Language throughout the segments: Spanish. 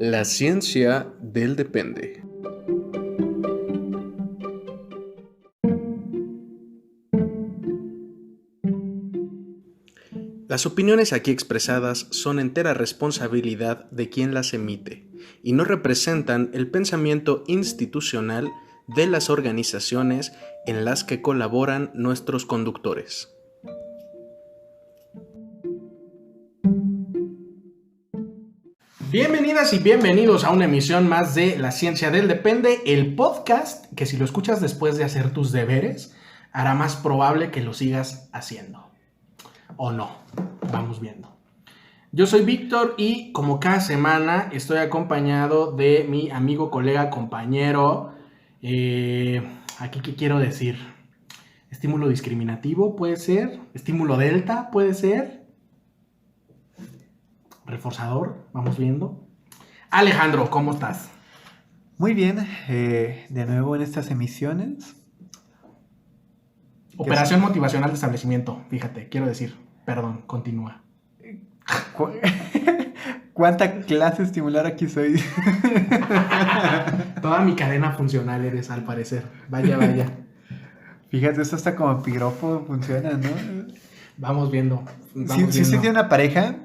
La ciencia del depende. Las opiniones aquí expresadas son entera responsabilidad de quien las emite y no representan el pensamiento institucional de las organizaciones en las que colaboran nuestros conductores. Bienvenidas y bienvenidos a una emisión más de La Ciencia del Depende, el podcast que si lo escuchas después de hacer tus deberes, hará más probable que lo sigas haciendo. O no, vamos viendo. Yo soy Víctor y como cada semana estoy acompañado de mi amigo, colega, compañero. Aquí, ¿qué quiero decir? Estímulo discriminativo puede ser, estímulo delta puede ser. Reforzador, vamos viendo. Alejandro, ¿cómo estás? Muy bien, de nuevo en estas emisiones. Operación motivacional de establecimiento, fíjate, quiero decir, perdón, continúa. ¿Cuánta clase estimular aquí soy? Toda mi cadena funcional eres, al parecer. Vaya. Fíjate, esto hasta como piropo funciona, ¿no? Vamos viendo. Si usted tiene una pareja,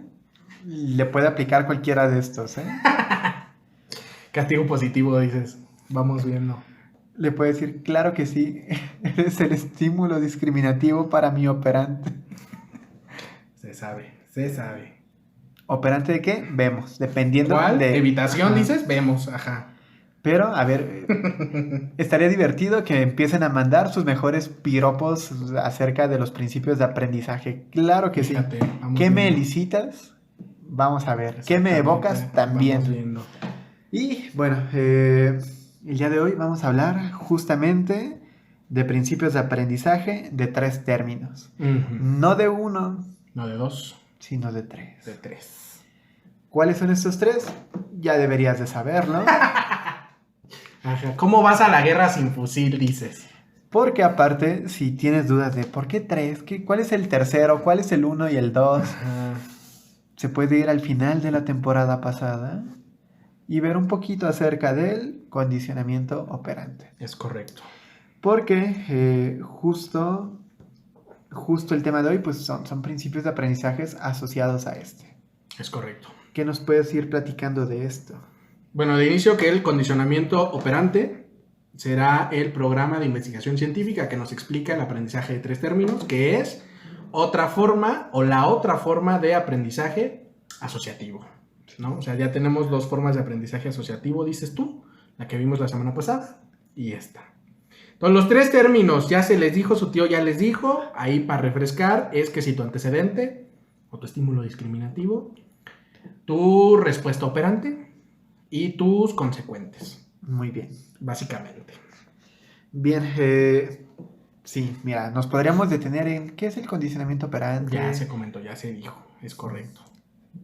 le puede aplicar cualquiera de estos, ¿eh? Castigo positivo, dices. Vamos viendo. Le puede decir, claro que sí, eres el estímulo discriminativo para mi operante. Se sabe. ¿Operante de qué? Vemos, dependiendo ¿Cuál? de... ¿Evitación, Ajá. dices? Vemos, ajá. Pero, a ver, estaría divertido que empiecen a mandar sus mejores piropos acerca de los principios de aprendizaje. Claro que Fíjate, sí. vamos ¿Qué me viendo. elicitas? Vamos a ver. ¿Qué me evocas? También. Vamos viendo. Y bueno, el día de hoy vamos a hablar justamente de principios de aprendizaje de 3 términos. Uh-huh. No de 1, No de 2, sino de 3. de 3. ¿Cuáles son estos 3? Ya deberías de saberlo. Ajá. ¿Cómo vas a la guerra sin fusil, dices? Porque aparte, si tienes dudas de por qué 3, cuál es el tercero, cuál es el 1 y el 2, se puede ir al final de la temporada pasada y ver un poquito acerca del condicionamiento operante. Es correcto. Porque justo el tema de hoy pues son principios de aprendizajes asociados a este. Es correcto. ¿Qué nos puedes ir platicando de esto? Bueno, de inicio que el condicionamiento operante será el programa de investigación científica que nos explica el aprendizaje de 3 términos, que es otra forma o la otra forma de aprendizaje asociativo, ¿no? O sea, ya tenemos 2 formas de aprendizaje asociativo, dices tú, la que vimos la semana pasada y esta. Entonces, los 3 términos ya se les dijo, su tío ya les dijo, ahí para refrescar, es que si tu antecedente o tu estímulo discriminativo, tu respuesta operante y tus consecuentes. Muy bien. Básicamente. Bien, sí, mira, nos podríamos detener en qué es el condicionamiento operante. Ya se comentó, ya se dijo, es correcto.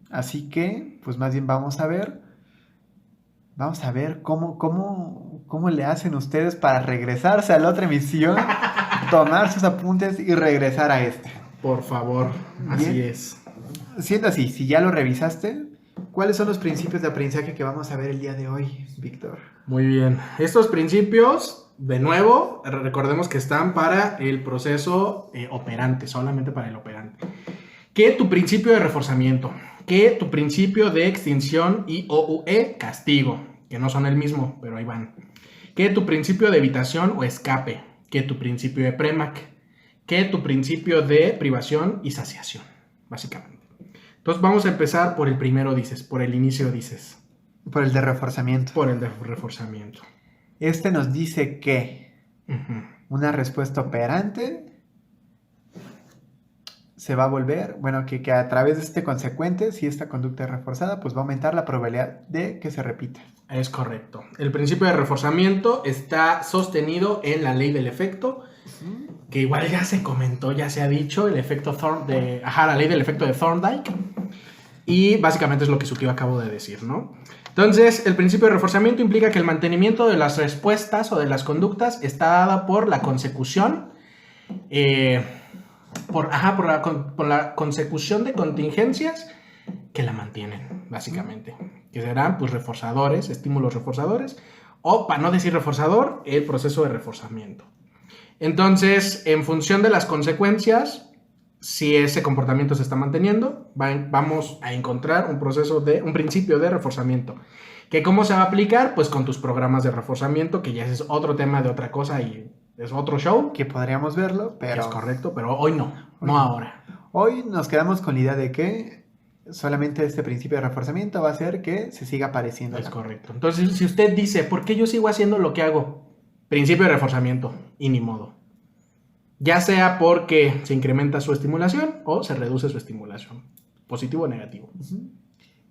Así que, pues más bien vamos a ver cómo le hacen ustedes para regresarse a la otra emisión, tomar sus apuntes y regresar a este. Por favor, así Bien. es. Siendo así, si ya lo revisaste, ¿cuáles son los principios de aprendizaje que vamos a ver el día de hoy, Víctor? Muy bien. Estos principios, de nuevo, recordemos que están para el proceso operante, solamente para el operante. Que tu principio de reforzamiento, que tu principio de extinción y OUE, castigo, que no son el mismo, pero ahí van. Que tu principio de evitación o escape, que tu principio de PREMAC, que tu principio de privación y saciación, básicamente. Entonces vamos a empezar por el primero, dices, por el inicio, dices. Por el de reforzamiento. Por el de reforzamiento. Este nos dice que una respuesta operante se va a volver, bueno, que a través de este consecuente, si esta conducta es reforzada, pues va a aumentar la probabilidad de que se repita. Es correcto. El principio de reforzamiento está sostenido en la ley del efecto, que igual ya se comentó, ya se ha dicho, el efecto la ley del efecto de Thorndike, y básicamente es lo que su tío acabo de decir, ¿no? Entonces, el principio de reforzamiento implica que el mantenimiento de las respuestas o de las conductas está dada por la consecución, por la consecución de contingencias que la mantienen, básicamente. que serán pues reforzadores, estímulos reforzadores, o para no decir reforzador, el proceso de reforzamiento. Entonces, en función de las consecuencias, si ese comportamiento se está manteniendo, vamos a encontrar un principio de reforzamiento. ¿Que cómo se va a aplicar? Pues con tus programas de reforzamiento, que ya es otro tema de otra cosa y es otro show. Que podríamos verlo, pero... Es correcto, pero hoy no ahora. Hoy nos quedamos con la idea de que solamente este principio de reforzamiento va a hacer que se siga apareciendo. Es correcto. Entonces, si usted dice, ¿por qué yo sigo haciendo lo que hago? Principio de reforzamiento, y ni modo. Ya sea porque se incrementa su estimulación o se reduce su estimulación. Positivo o negativo. Uh-huh.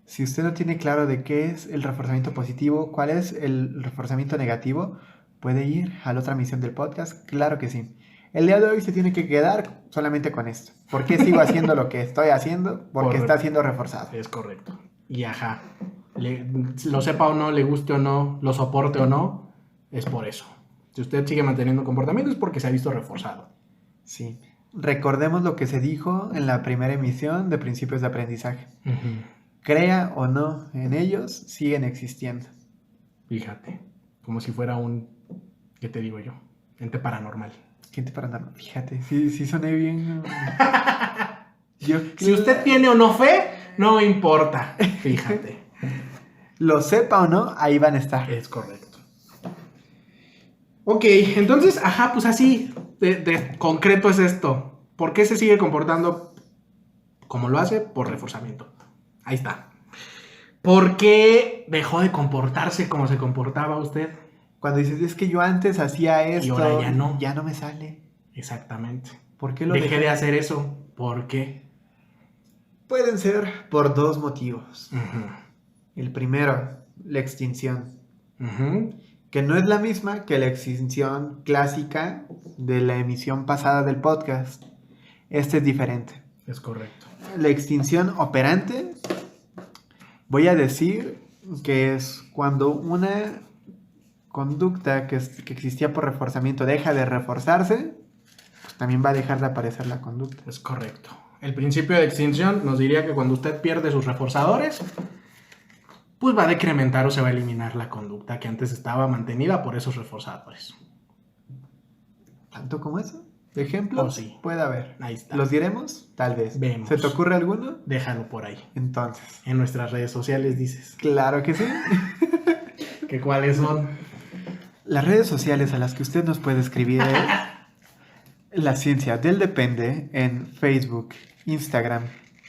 Si usted no tiene claro de qué es el reforzamiento positivo, cuál es el reforzamiento negativo, puede ir a la otra emisión del podcast. Claro que sí. El día de hoy se tiene que quedar solamente con esto. ¿Por qué sigo haciendo lo que estoy haciendo? Porque está siendo reforzado. Es correcto. Y ajá, lo sepa o no, le guste o no, lo soporte o no, es por eso. Si usted sigue manteniendo un comportamiento es porque se ha visto reforzado. Sí. Recordemos lo que se dijo en la primera emisión de Principios de Aprendizaje. Uh-huh. Crea o no en ellos, siguen existiendo. Fíjate, como si fuera ¿qué te digo yo? Ente paranormal. Ente paranormal, fíjate, sí soné bien. Si usted tiene o no fe, no importa, fíjate. Lo sepa o no, ahí van a estar. Es correcto. Ok, entonces, ajá, pues así de concreto es esto. ¿Por qué se sigue comportando como lo hace? Por reforzamiento. Ahí está. ¿Por qué dejó de comportarse como se comportaba usted? Cuando dices, es que yo antes hacía esto y ahora ya no me sale. Exactamente. ¿Por qué lo dejé de hacer eso? ¿Por qué? Pueden ser por dos motivos. Uh-huh. El primero, la extinción. Uh-huh. Que no es la misma que la extinción clásica de la emisión pasada del podcast. Este es diferente. Es correcto. La extinción operante, voy a decir que es cuando una conducta que existía por reforzamiento deja de reforzarse, pues también va a dejar de aparecer la conducta. Es correcto. El principio de extinción nos diría que cuando usted pierde sus reforzadores, pues va a decrementar o se va a eliminar la conducta que antes estaba mantenida por esos reforzadores. ¿Tanto como eso? ¿Ejemplos? Sí. Puede haber. Ahí está. ¿Los diremos? Tal vez. Vemos. ¿Se te ocurre alguno? Déjalo por ahí. Entonces. En nuestras redes sociales dices. Claro que sí. ¿Que cuáles son? Las redes sociales a las que usted nos puede escribir es La Ciencia del Depende en Facebook, Instagram,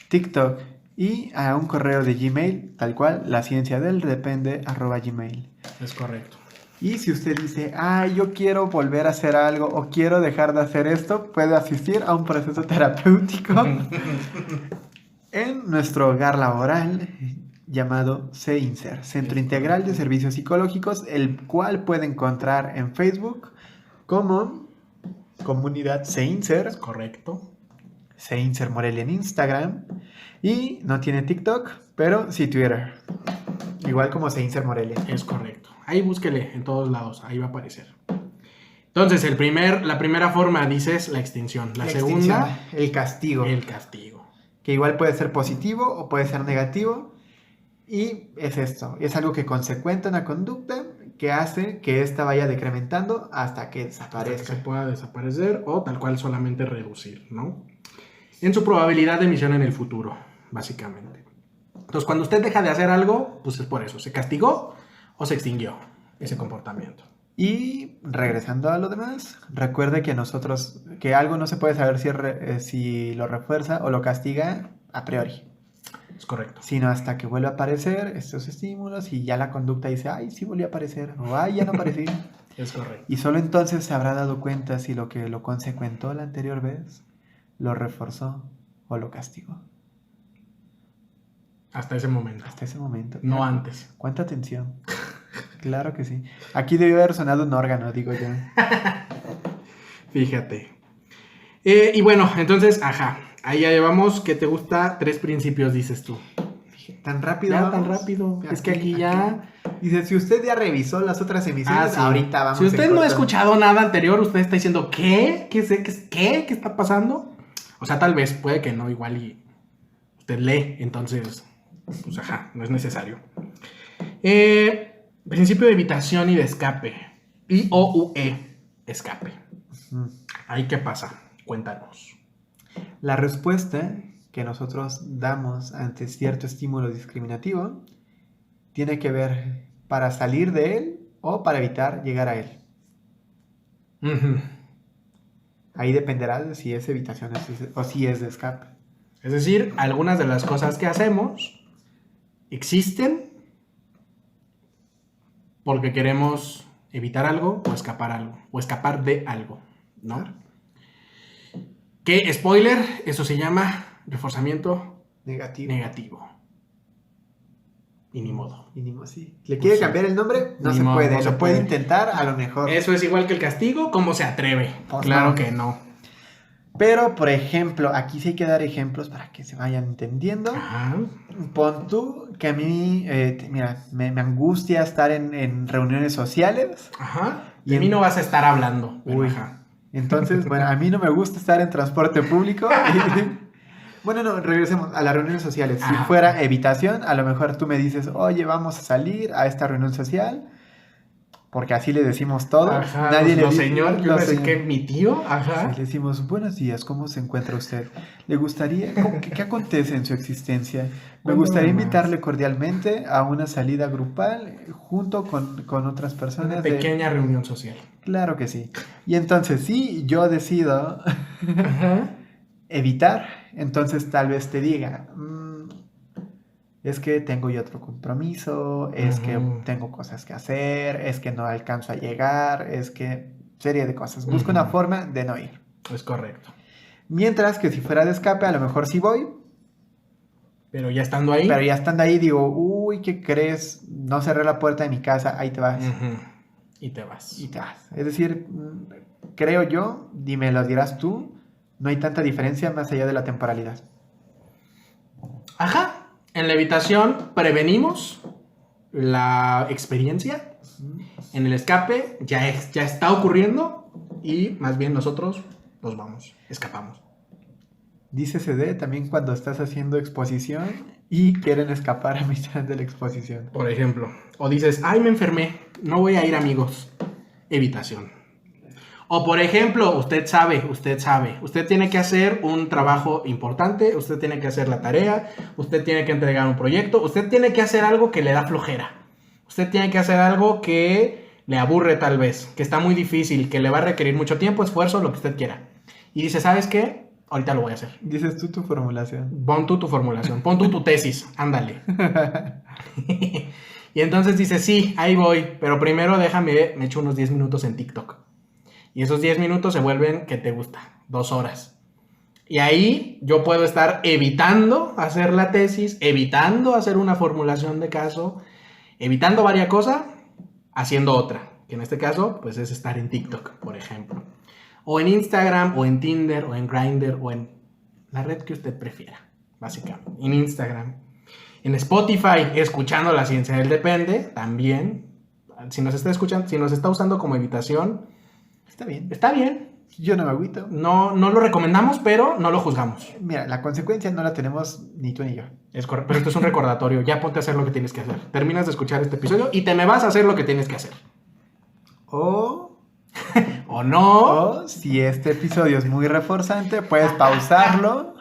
TikTok y a un correo de Gmail, tal cual, lacienciadeldepende@gmail. Es correcto. Y si usted dice, yo quiero volver a hacer algo o quiero dejar de hacer esto, puede asistir a un proceso terapéutico en nuestro hogar laboral llamado CINSER, Centro Integral de Servicios Psicológicos, el cual puede encontrar en Facebook como Comunidad CINSER. Es correcto. CINSER Morelia en Instagram. Y no tiene TikTok, pero sí Twitter. Igual como CINSER Morelia. Es correcto. Ahí búsquele en todos lados, ahí va a aparecer. Entonces, la primera forma, dices, la extinción. La segunda, el castigo. El castigo. Que igual puede ser positivo o puede ser negativo. Y es esto, es algo que consecuenta una conducta que hace que ésta vaya decrementando hasta que desaparezca. Hasta que se pueda desaparecer o tal cual solamente reducir, ¿no? En su probabilidad de emisión en el futuro, básicamente. Entonces, cuando usted deja de hacer algo, pues es por eso. Se castigó o se extinguió ese comportamiento. Y regresando a lo demás, recuerde que que algo no se puede saber si lo refuerza o lo castiga a priori. Es correcto. Sino hasta que vuelve a aparecer estos estímulos y ya la conducta dice, sí volvió a aparecer, o ya no apareció. Es correcto. Y solo entonces se habrá dado cuenta si lo que lo consecuentó la anterior vez lo reforzó o lo castigó. Hasta ese momento. Hasta ese momento. No antes. ¿Cuánta atención? Claro que sí. Aquí debió haber sonado un órgano, digo yo. Fíjate. Y bueno, entonces, ahí ya llevamos, ¿qué te gusta? 3 principios, dices tú. Tan rápido. Ya, tan rápido. Es que aquí ya... Dice, si usted ya revisó las otras emisiones, sí. Ahorita vamos. Si usted no ha escuchado nada anterior, usted está diciendo, ¿qué? ¿Qué está pasando? O sea, tal vez, puede que no, igual y usted lee, entonces, pues no es necesario. Principio de evitación y de escape. IOUE, escape. ¿Ahí qué pasa? Cuéntanos. La respuesta que nosotros damos ante cierto estímulo discriminativo tiene que ver para salir de él o para evitar llegar a él. Uh-huh. Ahí dependerá de si es evitación o si es de escape. Es decir, algunas de las cosas que hacemos existen porque queremos evitar algo o escapar de algo, ¿no? Claro. Que, spoiler, eso se llama reforzamiento Negativo. Y ni modo. Sí. ¿Le quiere cambiar el nombre? No se puede. No se puede intentar, a lo mejor. Eso es igual que el castigo, ¿cómo se atreve? Pues claro no. que no. Pero, por ejemplo, aquí sí hay que dar ejemplos para que se vayan entendiendo. Ajá. Pon tú que a mí, mira, me angustia estar en reuniones sociales. Ajá. Y a mí no vas a estar hablando. Uy. Ajá. Entonces, bueno, a mí no me gusta estar en transporte público. Bueno, no, regresemos a las reuniones sociales. Si fuera evitación, a lo mejor tú me dices, oye, vamos a salir a esta reunión social, porque así le decimos todos. Ajá, Nadie le dice, señor, yo pensé que mi tío, ajá. Sí, le decimos, buenos días, ¿cómo se encuentra usted? ¿Le gustaría, qué acontece en su existencia? Me gustaría invitarle cordialmente a una salida grupal junto con otras personas. Una pequeña reunión social. Claro que sí. Y entonces, sí, yo decido evitar, entonces tal vez te diga, es que tengo yo otro compromiso, es que tengo cosas que hacer, es que no alcanzo a llegar, es que serie de cosas. Busco una forma de no ir. Es correcto. Mientras que si fuera de escape, a lo mejor sí voy. Pero ya estando ahí. Digo, uy, ¿qué crees? No cerré la puerta de mi casa, ahí te vas. Y te vas. Es decir, creo yo, me lo dirás tú, no hay tanta diferencia más allá de la temporalidad. Ajá. En la evitación prevenimos la experiencia. En el escape ya está ocurriendo y más bien nosotros nos vamos, escapamos. Dícese también cuando estás haciendo exposición y quieren escapar a mitad de la exposición. Por ejemplo, o dices, ay, me enfermé, no voy a ir, amigos. Evitación. O por ejemplo, usted sabe, usted tiene que hacer un trabajo importante, usted tiene que hacer la tarea, usted tiene que entregar un proyecto, usted tiene que hacer algo que le da flojera, usted tiene que hacer algo que le aburre tal vez, que está muy difícil, que le va a requerir mucho tiempo, esfuerzo, lo que usted quiera. Y dice, ¿sabes qué? Ahorita lo voy a hacer. Dices tú tu formulación. Pon tú tu formulación, pon tú tu tesis, ándale. Y entonces dice, sí, ahí voy, pero primero me echo unos 10 minutos en TikTok. Y esos 10 minutos se vuelven, ¿qué te gusta? 2 horas. Y ahí yo puedo estar evitando hacer la tesis, evitando hacer una formulación de caso, evitando varias cosas, haciendo otra. Que en este caso, pues es estar en TikTok, por ejemplo. O en Instagram, o en Tinder, o en Grindr, o en la red que usted prefiera, básicamente. En Instagram. En Spotify, escuchando La Ciencia del Depende, también. Si nos está escuchando, si nos está usando como evitación, está bien. Yo no me agüito. No lo recomendamos, pero no lo juzgamos. Mira, la consecuencia no la tenemos ni tú ni yo. Es correcto, pero esto es un recordatorio. Ya ponte a hacer lo que tienes que hacer. Terminas de escuchar este episodio y te me vas a hacer lo que tienes que hacer. O no. O si este episodio es muy reforzante, puedes pausarlo.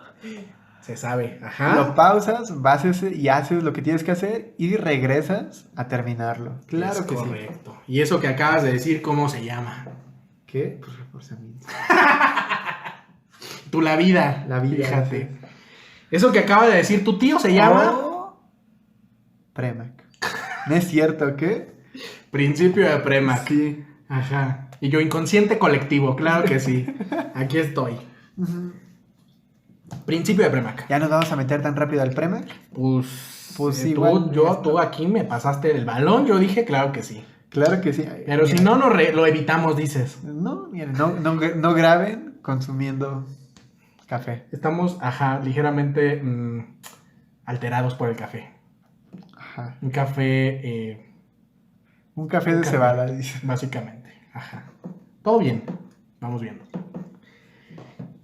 Se sabe. Ajá. Lo pausas, vas y haces lo que tienes que hacer y regresas a terminarlo. Claro que sí. Correcto. Y eso que acabas de decir, ¿cómo se llama? ¿Qué? Pues reforzamiento. La vida. Fíjate. Sí. Eso que acaba de decir tu tío se llama Premack. ¿No es cierto qué? Principio de Premack. Sí. Ajá. Y yo, inconsciente colectivo, claro que sí. Aquí estoy. Principio de Premack. ¿Ya nos vamos a meter tan rápido al Premack? Pues igual. Tú aquí me pasaste el balón, yo dije, claro que sí. Claro que sí. Pero mira, si no, lo evitamos, dices. No, miren, no graben consumiendo café. Estamos, ligeramente alterados por el café. Ajá. Un café de cebada, dice. Básicamente. Ajá. Todo bien. Vamos viendo.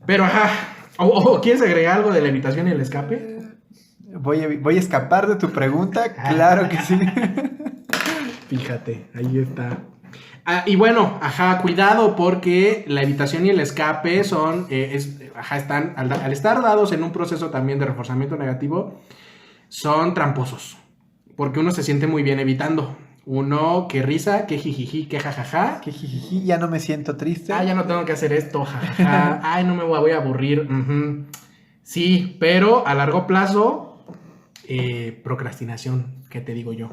Pero, ¿quieres agregar algo de la evitación y el escape? Voy a escapar de tu pregunta. Claro que sí. Fíjate, ahí está. Y bueno, cuidado porque la evitación y el escape son, están, al estar dados en un proceso también de reforzamiento negativo, son tramposos. Porque uno se siente muy bien evitando. Uno, qué risa, qué jijiji, qué jajaja. Que jijiji, ya no me siento triste. Ya no tengo que hacer esto, jajaja. Ay, no me voy a aburrir. Sí, pero a largo plazo, procrastinación, ¿qué te digo yo?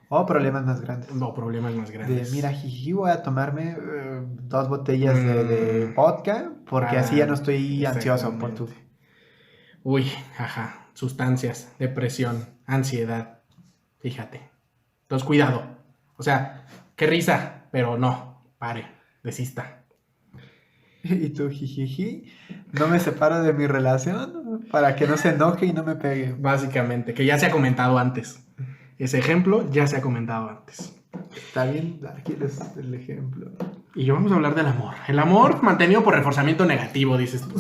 O problemas más grandes. Problemas más grandes. Mira, jiji, voy a tomarme 2 botellas de vodka porque así ya no estoy ansioso. Pon tú. Uy, sustancias, depresión, ansiedad. Fíjate. Entonces, cuidado. O sea, qué risa, pero no, pare, desista. Y tú, jijiji, no me separo de mi relación para que no se enoje y no me pegue. Básicamente, que ya se ha comentado antes. Ese ejemplo ya se ha comentado antes. Está bien, aquí es el ejemplo. Y vamos a hablar del amor. El amor mantenido por reforzamiento negativo, dices tú.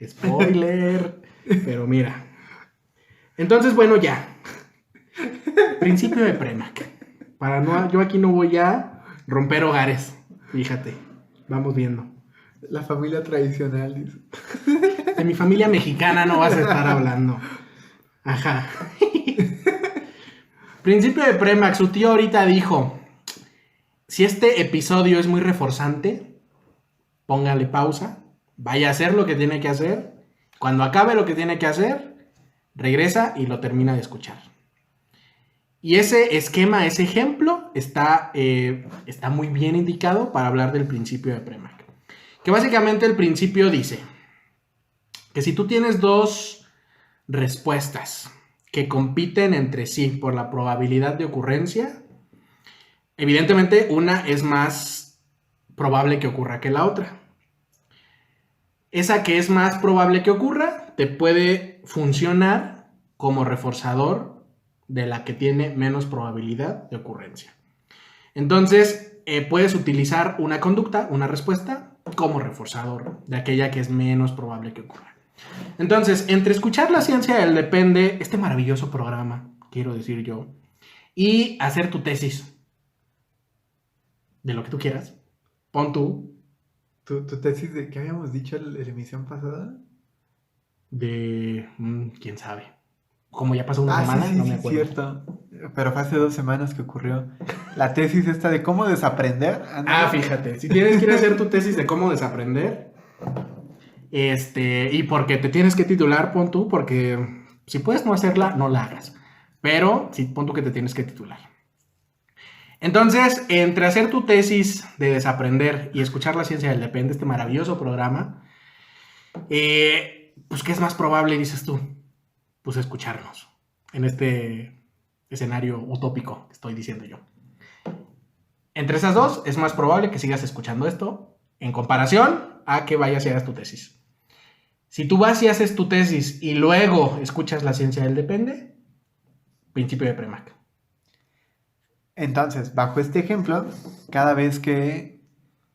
Spoiler. Pero mira. Entonces, bueno, ya. Principio de Premack. Yo aquí no voy a romper hogares. Fíjate. Vamos viendo. La familia tradicional, dice. De mi familia mexicana no vas a estar hablando. Principio de Premack. Su tío ahorita dijo: si este episodio es muy reforzante, póngale pausa, vaya a hacer lo que tiene que hacer. Cuando acabe lo que tiene que hacer, regresa y lo termina de escuchar. Y ese esquema, ese ejemplo, está muy bien indicado para hablar del principio de Premack. Que básicamente el principio dice que si tú tienes 2 respuestas que compiten entre sí por la probabilidad de ocurrencia, evidentemente una es más probable que ocurra que la otra. Esa que es más probable que ocurra te puede funcionar como reforzador de la que tiene menos probabilidad de ocurrencia. Entonces, puedes utilizar una conducta, una respuesta, como reforzador de aquella que es menos probable que ocurra. Entonces, entre escuchar La Ciencia del Depende, este maravilloso programa, quiero decir yo, y hacer tu tesis de lo que tú quieras, pon tú. ¿Tu tesis de qué habíamos dicho en la emisión pasada? De... quién sabe. Como ya pasó una semana, sí, no me acuerdo. Cierto. Pero fue hace 2 semanas que ocurrió. La tesis esta de cómo desaprender. Fíjate. Si quieres hacer tu tesis de cómo desaprender, y porque te tienes que titular, pon tú, porque si puedes no hacerla, no la hagas. Pero sí, pon tú que te tienes que titular. Entonces, entre hacer tu tesis de desaprender y escuchar La Ciencia del Depende, este maravilloso programa, pues, ¿qué es más probable, dices tú? Pues escucharnos en este escenario utópico que estoy diciendo yo. Entre esas 2, es más probable que sigas escuchando esto en comparación a que vayas y hagas tu tesis. Si tú vas y haces tu tesis y luego escuchas La Ciencia del Depende, principio de Premack. Entonces, bajo este ejemplo, cada vez que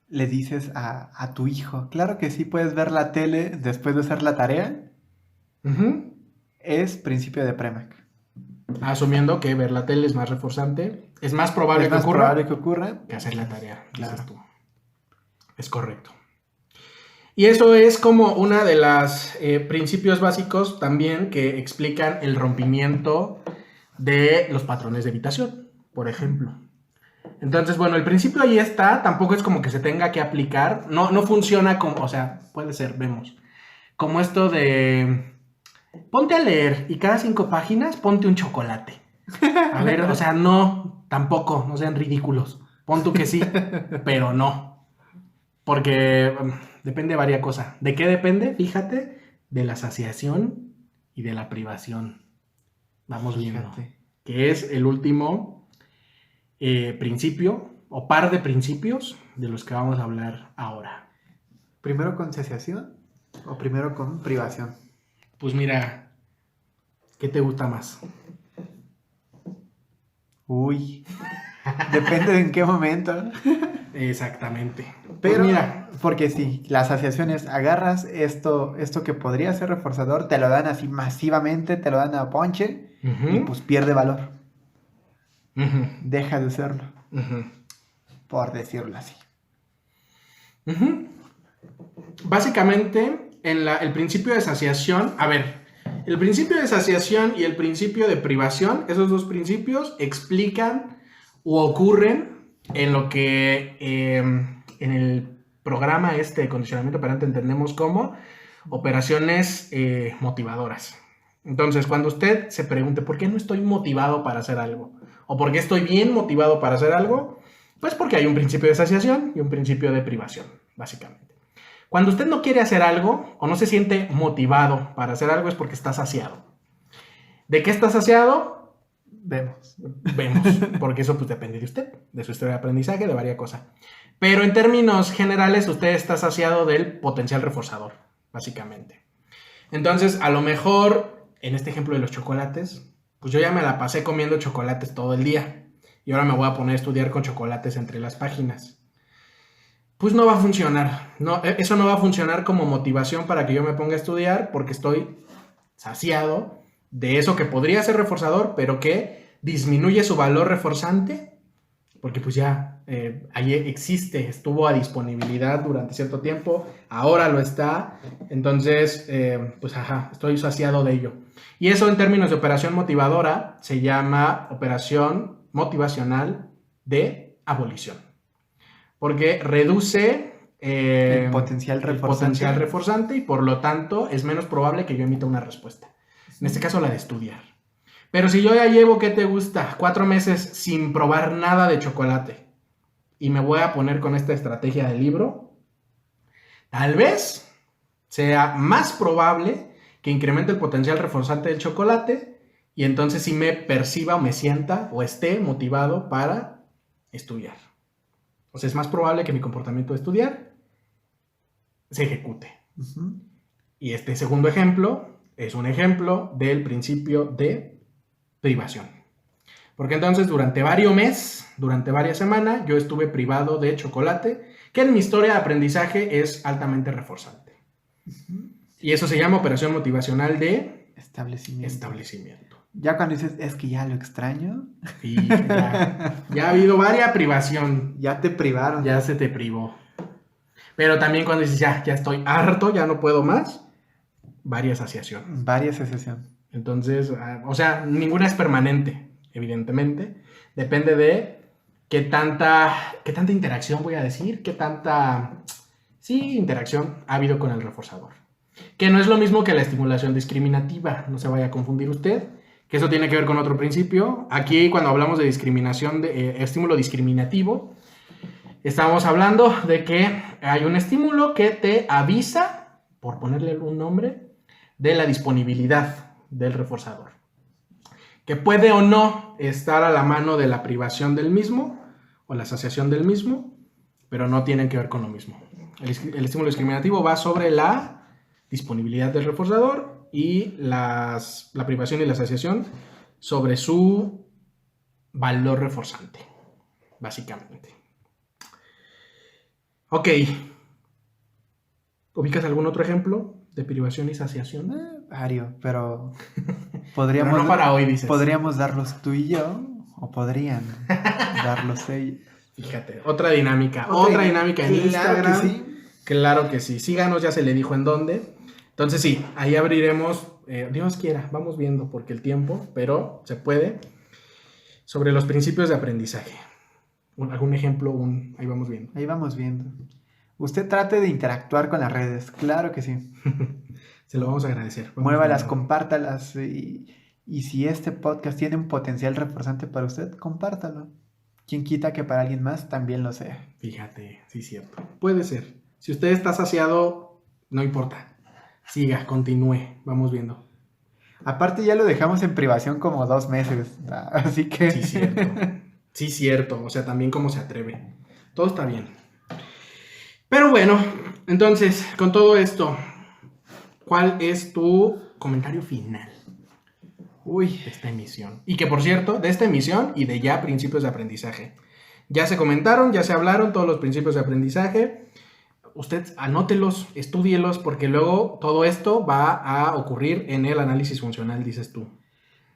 le dices a tu hijo, claro que sí puedes ver la tele después de hacer la tarea, es principio de Premack. Asumiendo que ver la tele es más reforzante, es más probable que ocurra que hacer la tarea, claro. Tú. Es correcto. Y eso es como una de las principios básicos también que explican el rompimiento de los patrones de evitación, por ejemplo. Entonces, bueno, el principio ahí está, tampoco es como que se tenga que aplicar, no funciona como, o sea, puede ser, vemos, como esto de ponte a leer y cada 5 páginas ponte un chocolate. A ver, o sea, no, tampoco, no sean ridículos. Pon tú que sí, pero no. Porque depende de varias cosas. ¿De qué depende? Fíjate, de la saciación y de la privación. Vamos viendo. Que es el último principio o par de principios de los que vamos a hablar ahora. ¿Primero con saciación o primero con privación? Pues mira, ¿qué te gusta más? Uy, depende de en qué momento. Exactamente. Pero pues mira, porque sí, las asociaciones agarras esto que podría ser reforzador, te lo dan así masivamente, te lo dan a ponche y pues pierde valor. Ujú. deja de serlo, Ujú. por decirlo así. Ujú. Básicamente, el principio de saciación, a ver, el principio de saciación y el principio de privación, esos dos principios explican o ocurren en lo que en el programa de condicionamiento operante entendemos como operaciones motivadoras. Entonces, cuando usted se pregunte por qué no estoy motivado para hacer algo, o por qué estoy bien motivado para hacer algo, pues porque hay un principio de saciación y un principio de privación, básicamente. Cuando usted no quiere hacer algo o no se siente motivado para hacer algo es porque está saciado. ¿De qué está saciado? Vemos. Vemos, porque eso pues depende de usted, de su historia de aprendizaje, de varias cosas. Pero en términos generales, usted está saciado del potencial reforzador, básicamente. Entonces, a lo mejor, en este ejemplo de los chocolates, pues yo ya me la pasé comiendo chocolates todo el día. Y ahora me voy a poner a estudiar con chocolates entre las páginas. Pues no va a funcionar. No, eso no va a funcionar como motivación para que yo me ponga a estudiar porque estoy saciado de eso que podría ser reforzador, pero que disminuye su valor reforzante porque pues ya ahí existe, estuvo a disponibilidad durante cierto tiempo, ahora lo está, entonces pues ajá, estoy saciado de ello. Y eso en términos de operación motivadora se llama operación motivacional de abolición, porque reduce El potencial reforzante y por lo tanto es menos probable que yo emita una respuesta. En este caso la de estudiar. Pero si yo ya llevo, ¿qué te gusta? 4 meses sin probar nada de chocolate y me voy a poner con esta estrategia del libro, tal vez sea más probable que incremente el potencial reforzante del chocolate y entonces sí me perciba o me sienta o esté motivado para estudiar. O sea, es más probable que mi comportamiento de estudiar se ejecute. Uh-huh. Y este segundo ejemplo es un ejemplo del principio de privación. Porque entonces durante varios meses, durante varias semanas, yo estuve privado de chocolate, que en mi historia de aprendizaje es altamente reforzante. Uh-huh. Y eso se llama operación motivacional de establecimiento. Ya cuando dices, es que ya lo extraño. Sí, ya ha habido varias privación. Ya te privaron. Ya se te privó. Pero también cuando dices, ya estoy harto, ya no puedo más, varias saciación. Varias saciación. Entonces, o sea, ninguna es permanente, evidentemente. Depende de qué tanta interacción, voy a decir, qué tanta, sí, interacción ha habido con el reforzador. Que no es lo mismo que la estimulación discriminativa, no se vaya a confundir usted, que eso tiene que ver con otro principio. Aquí, cuando hablamos de discriminación, de estímulo discriminativo, estamos hablando de que hay un estímulo que te avisa, por ponerle un nombre, de la disponibilidad del reforzador, que puede o no estar a la mano de la privación del mismo o la asociación del mismo, pero no tienen que ver con lo mismo. El estímulo discriminativo va sobre la disponibilidad del reforzador y la privación y la asociación sobre su valor reforzante, básicamente. Ok. ¿Ubicas algún otro ejemplo de privación y saciación? Varios, pero podríamos, pero no para hoy, dices. Podríamos darlos tú y yo, o podrían darlos ellos. Fíjate, otra dinámica en Instagram. Que sí. Claro que sí. Síganos, ya se le dijo en dónde. Entonces sí, ahí abriremos, Dios quiera, vamos viendo porque el tiempo, pero se puede, sobre los principios de aprendizaje. ¿Algún ejemplo? Ahí vamos viendo. Ahí vamos viendo. Usted trate de interactuar con las redes, claro que sí. Se lo vamos a agradecer. Muévalas, compártalas y si este podcast tiene un potencial reforzante para usted, compártalo. Quien quita que para alguien más también lo sea. Fíjate, sí es cierto. Puede ser. Si usted está saciado, no importa. Siga, continúe, vamos viendo. Aparte ya lo dejamos en privación como 2 meses, así que... Sí, cierto. Sí, cierto. O sea, también cómo se atreve. Todo está bien. Pero bueno, entonces, con todo esto, ¿cuál es tu comentario final? De esta emisión. Y que, por cierto, de esta emisión y de ya principios de aprendizaje. Ya se comentaron, ya se hablaron todos los principios de aprendizaje. Usted anótelos, estúdielos, porque luego todo esto va a ocurrir en el análisis funcional, dices tú.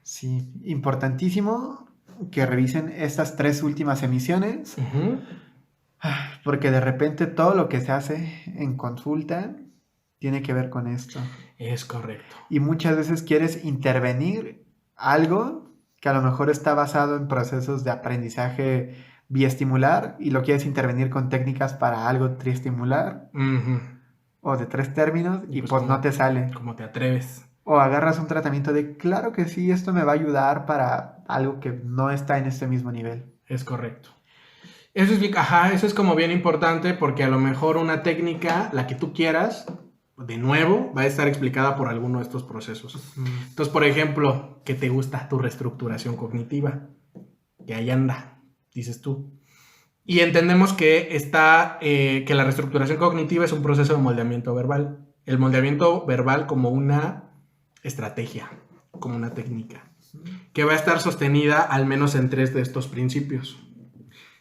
Sí, importantísimo. que revisen estas 3 últimas emisiones, Ujú. porque de repente todo lo que se hace en consulta tiene que ver con esto. Es correcto. Y muchas veces quieres intervenir algo que a lo mejor está basado en procesos de aprendizaje biestimular y lo quieres intervenir con técnicas para algo triestimular Ujú. o de 3 términos y pues pues ¿cómo- no te sale. ¿Cómo te atreves? O agarras un tratamiento de, claro que sí, esto me va a ayudar para algo que no está en este mismo nivel. Es correcto. Eso es como bien importante porque a lo mejor una técnica, la que tú quieras, de nuevo, va a estar explicada por alguno de estos procesos. Entonces, por ejemplo, ¿qué te gusta? Tu reestructuración cognitiva. Que ahí anda, dices tú. Y entendemos que que la reestructuración cognitiva es un proceso de moldeamiento verbal. El moldeamiento verbal como una estrategia, como una técnica, que va a estar sostenida al menos en 3 de estos principios.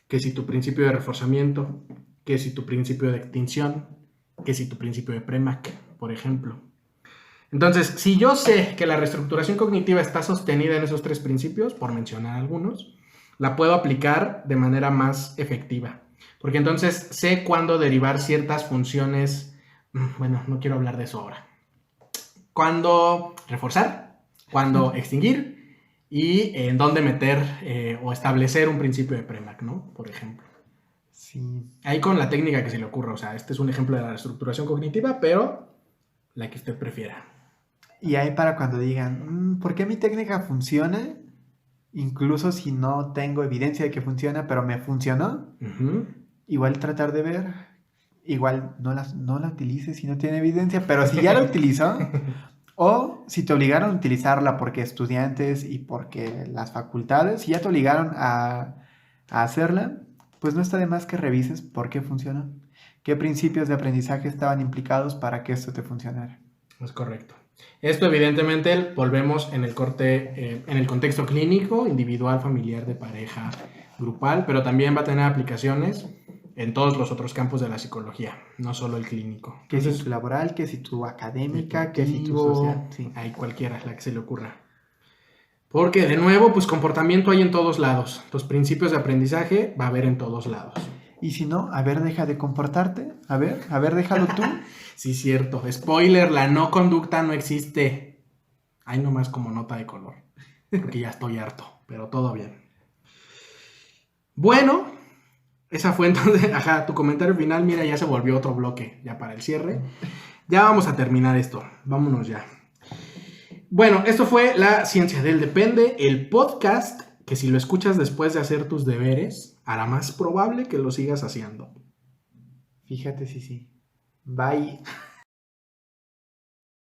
Que si tu principio de reforzamiento, que si tu principio de extinción, que si tu principio de Premack, por ejemplo. Entonces, si yo sé que la reestructuración cognitiva está sostenida en esos 3 principios, por mencionar algunos, la puedo aplicar de manera más efectiva. Porque entonces sé cuándo derivar ciertas funciones. Bueno, no quiero hablar de eso ahora. Cuándo reforzar, cuándo extinguir y en dónde meter o establecer un principio de Premack, ¿no? Por ejemplo. Sí. Ahí con la técnica que se le ocurra. O sea, este es un ejemplo de la reestructuración cognitiva, pero la que usted prefiera. Y ahí para cuando digan, ¿por qué mi técnica funciona? Incluso si no tengo evidencia de que funciona, pero me funcionó. Uh-huh. Igual tratar de ver, igual no la utilices si no tiene evidencia, pero si ya la utilizó, o si te obligaron a utilizarla porque estudiantes y porque las facultades, si ya te obligaron a hacerla, pues no está de más que revises por qué funcionó, qué principios de aprendizaje estaban implicados para que esto te funcionara. Es correcto. Esto evidentemente volvemos en el en el contexto clínico, individual, familiar, de pareja, grupal, pero también va a tener aplicaciones en todos los otros campos de la psicología, no solo el clínico. Que si tu laboral, que si tu académica, que si tu Educativo, social. Sí. hay cualquiera, la que se le ocurra. Porque de nuevo, pues comportamiento hay en todos lados. Los principios de aprendizaje va a haber en todos lados. Y si no, a ver, deja de comportarte. A ver, déjalo tú. Sí, cierto. Spoiler, la no conducta no existe. Hay nomás como nota de color. Porque ya estoy harto, pero todo bien. Bueno, esa fue entonces, tu comentario final, mira, ya se volvió otro bloque, ya para el cierre. Ya vamos a terminar esto, vámonos ya. Bueno, esto fue La Ciencia del Depende, el podcast que si lo escuchas después de hacer tus deberes, hará más probable que lo sigas haciendo. Fíjate si sí. Bye.